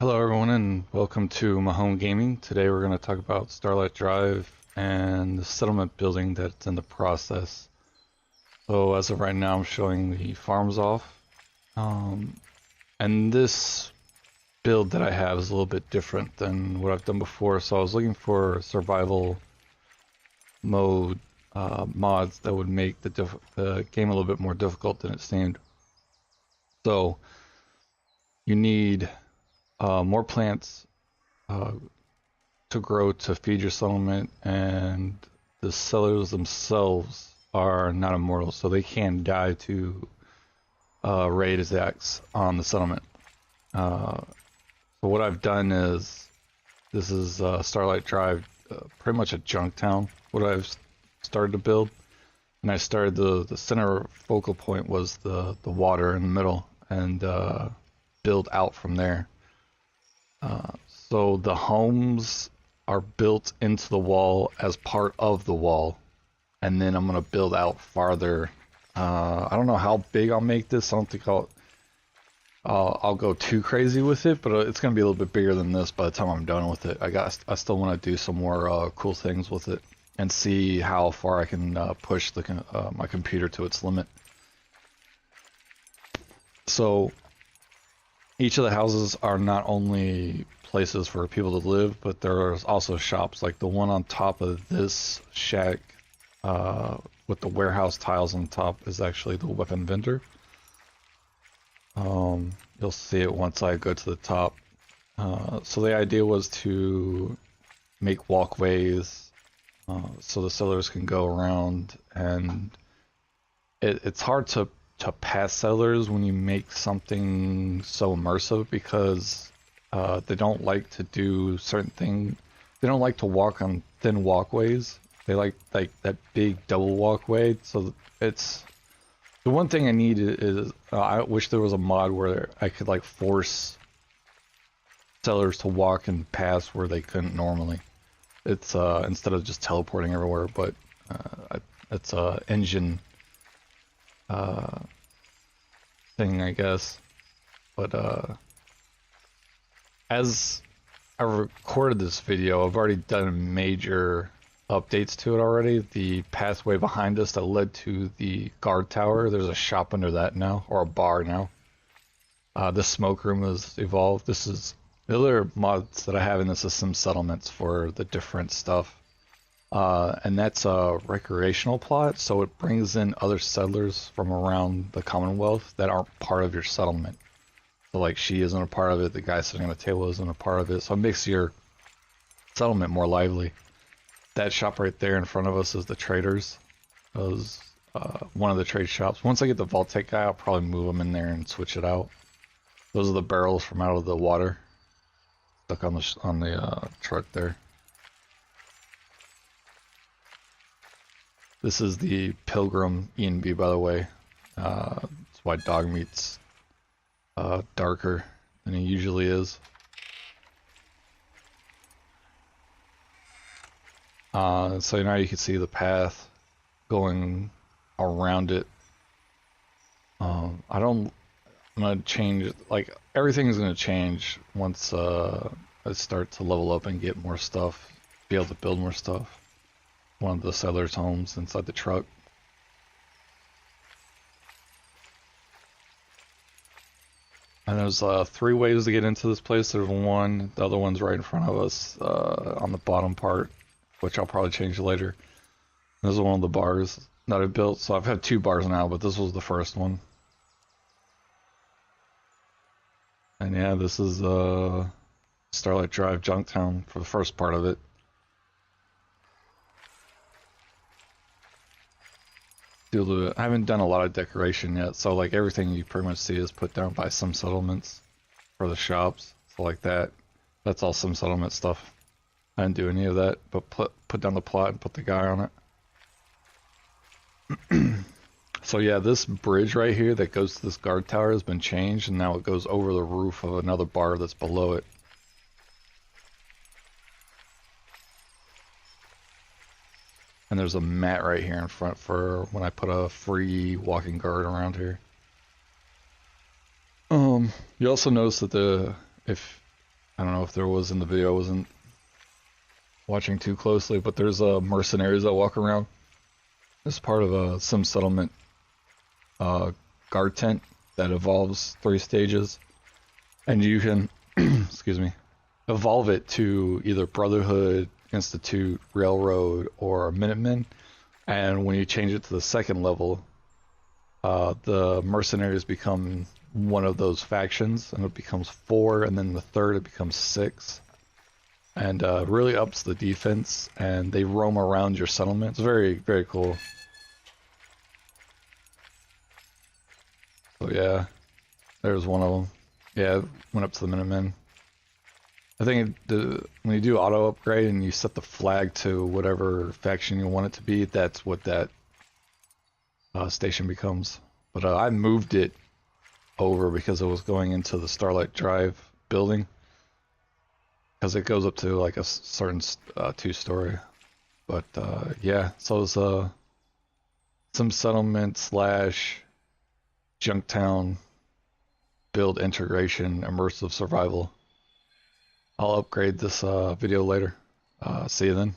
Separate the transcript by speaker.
Speaker 1: Hello everyone and welcome to my home gaming. Today we're going to talk about Starlight Drive and the settlement building that's in the process. So as of right now I'm showing the farms off. And this build that I have is a little bit different than what I've done before. So I was looking for survival mode mods that would make the game a little bit more difficult than it seemed. So you need more plants to grow to feed your settlement, and the settlers themselves are not immortal, so they can die to raid attacks on the settlement. So what I've done is, this is Starlight Drive, pretty much a junk town, what I've started to build. And I started, the center focal point was the water in the middle, and build out from there. So the homes are built into the wall as part of the wall, and then I'm gonna build out farther. I don't know how big I'll make this. I don't think I'll go too crazy with it, but it's gonna be a little bit bigger than this by the time I'm done with it. I still want to do some more cool things with it and see how far I can push my computer to its limit. So each of the houses are not only places for people to live, but there's also shops. Like the one on top of this shack with the warehouse tiles on top is actually the weapon vendor. You'll see it once I go to the top. So the idea was to make walkways so the sellers can go around, and it's hard to pass settlers when you make something so immersive, because they don't like to do certain things. They don't like to walk on thin walkways. They like that big double walkway. So it's the one thing I need is I wish there was a mod where I could like force sellers to walk and pass where they couldn't normally. It's instead of just teleporting everywhere, but it's a engine thing, I guess. But as I recorded this video, I've already done major updates to it already. The pathway behind us that led to the guard tower, there's a shop under that now, or a bar now. The smoke room has evolved. This is the other mods that I have in this is some settlements for the different stuff. And that's a recreational plot, so it brings in other settlers from around the Commonwealth that aren't part of your settlement. So like she isn't a part of it, the guy sitting on the table isn't a part of it, so it makes your settlement more lively. That shop right there in front of us is the traders. That was one of the trade shops. Once I get the Vault-Tec guy, I'll probably move him in there and switch it out. Those are the barrels from out of the water stuck on the truck there. This is the Pilgrim E&B, by the way. That's why dog meat's darker than he usually is. So now you can see the path going around it. I'm gonna change, like, everything's gonna change once I start to level up and get more stuff, be able to build more stuff. One of the settlers' homes inside the truck. And there's 3 ways to get into this place. There's one, the other one's right in front of us on the bottom part, which I'll probably change later. This is one of the bars that I built. So I've had 2 bars now, but this was the first one. And yeah, this is Starlight Drive Junktown for the first part of it. I haven't done a lot of decoration yet, so like everything you pretty much see is put down by some settlements for the shops. So like that's all some settlement stuff. I didn't do any of that, but put down the plot and put the guy on it. So yeah, this bridge right here that goes to this guard tower has been changed, and now it goes over the roof of another bar that's below it. And there's a mat right here in front for when I put a free walking guard around here. You also notice that if I don't know if there was in the video. I wasn't watching too closely, but there's mercenaries that walk around as part of a sim settlement guard tent that evolves 3 stages, and you can, excuse me, evolve it to either Brotherhood, Institute, Railroad, or Minutemen. And when you change it to the 2nd level, the mercenaries become one of those factions, and it becomes 4, and then the 3rd it becomes 6, and really ups the defense, and they roam around your settlement. It's very, very cool. So yeah, there's one of them. Yeah, went up to the Minutemen. I think when you do auto upgrade and you set the flag to whatever faction you want it to be, that's what that station becomes. But I moved it over because it was going into the Starlight Drive building, because it goes up to like a certain 2-story. But yeah, so it's some settlement slash Junktown build integration immersive survival. I'll upgrade this video later. See you then.